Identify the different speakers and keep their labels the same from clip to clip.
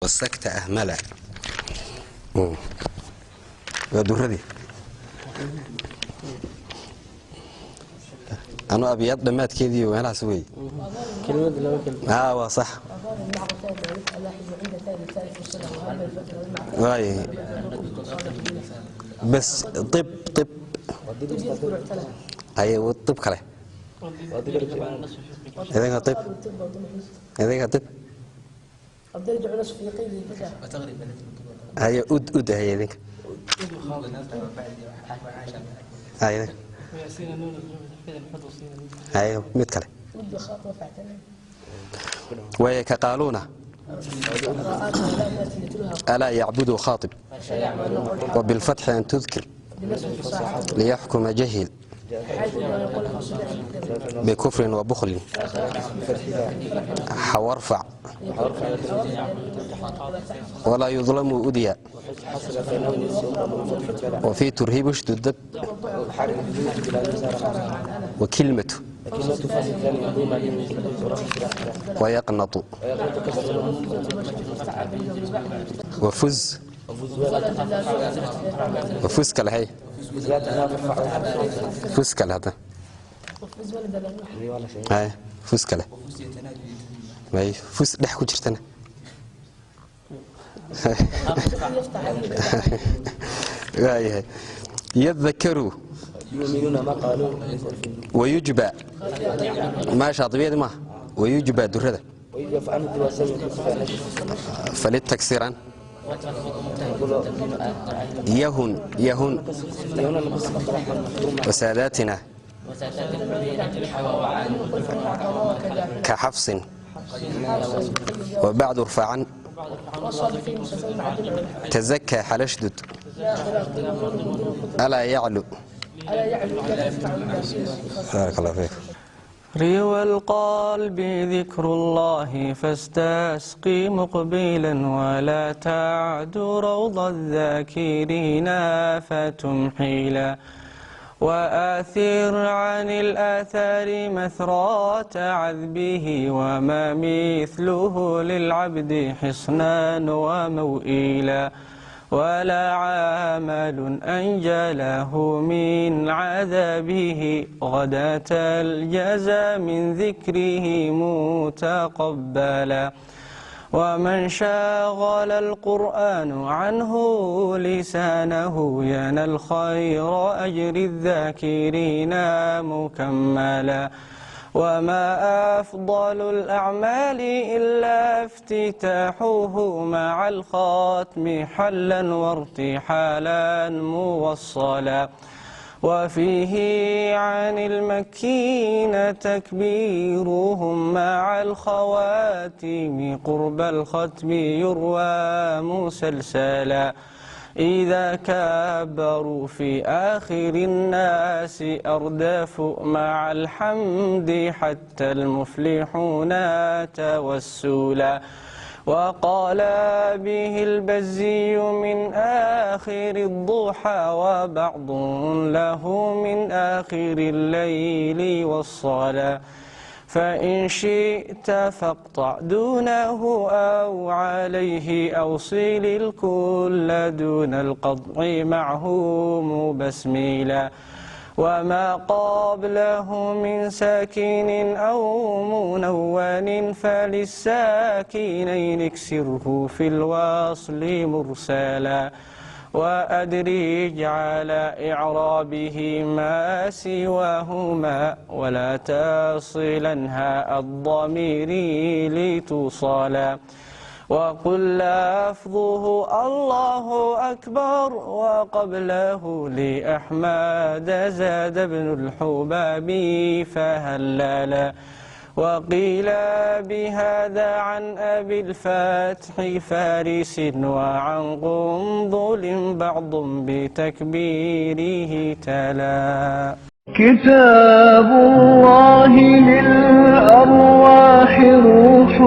Speaker 1: والسكت أهملا. ودردي أنا أبيض دمات كذي وأنا أسوي
Speaker 2: كلمة كلمة
Speaker 1: صح. واي بس طب أي والطب كله إذا طب هي أد هي ذيك هاي هاي متكلم ويكقالون ألا يعبدوا خاطب وبالفتح أن تذكر ليحكم جهل بكفر وبخل حوارفع ولا يظلم أديا وفي ترهيب اشتد وكلمته ويقنط وفز وفز كالهي فز كالهذا هاي فز كاله ما فز دحكو جرتنا يذكروا
Speaker 2: يؤمنون ما قالوا
Speaker 1: ويجبى ما شاطبيه ما ويجبى درده فللتكسيرا يهن وساداتنا كحفص وبعد رفعا تزكى حلشدد ألا يعلو. بارك الله فيك.
Speaker 3: ريو القلب ذكر الله فاستسقي مقبلا ولا تعد روض الذاكرين فتمحيلا وآثر عن الآثار مثرات عذبه وما مثله للعبد حصنا وموئيلا ولا عمل أنجله من عذابه غداة الجزاء من ذكره متقبلا ومن شاغل القرآن عنه لسانه ينال الخير أجر الذاكرين مكملا وما أفضل الأعمال إلا افتتاحه مع الختم حلا وارتحالا موصلا وفيه عن المكين تكبيرهم مع الخواتم قرب الختم يروى مسلسلا إذا كبروا في آخر الناس أردفوا مع الحمد حتى المفلحون توسلا وقال به البزي من آخر الضحى وبعض له من آخر الليل والصلاة فإن شئت فاقطع دونه أو عليه أوصل الكل دون القطع معه مبسملا وما قبله من ساكن أو منون فللساكنين اكسره في الوصل مرسلا وأدرج على إعرابه ما سواهما ولا تصلنها الضمير لتصالا وقل لفظه الله أكبر وقبله لأحمد زاد بن الحباب فهللا وقيل بهذا عن أبي الفتح فارس وعن قنظل بعض بتكبيره تلا
Speaker 4: كتاب الله للأرواح روح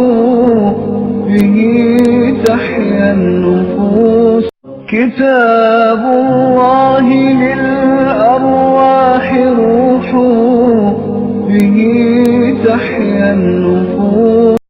Speaker 4: به تحيا النفوس كتاب الله للأرواح روح به تحيا النفوس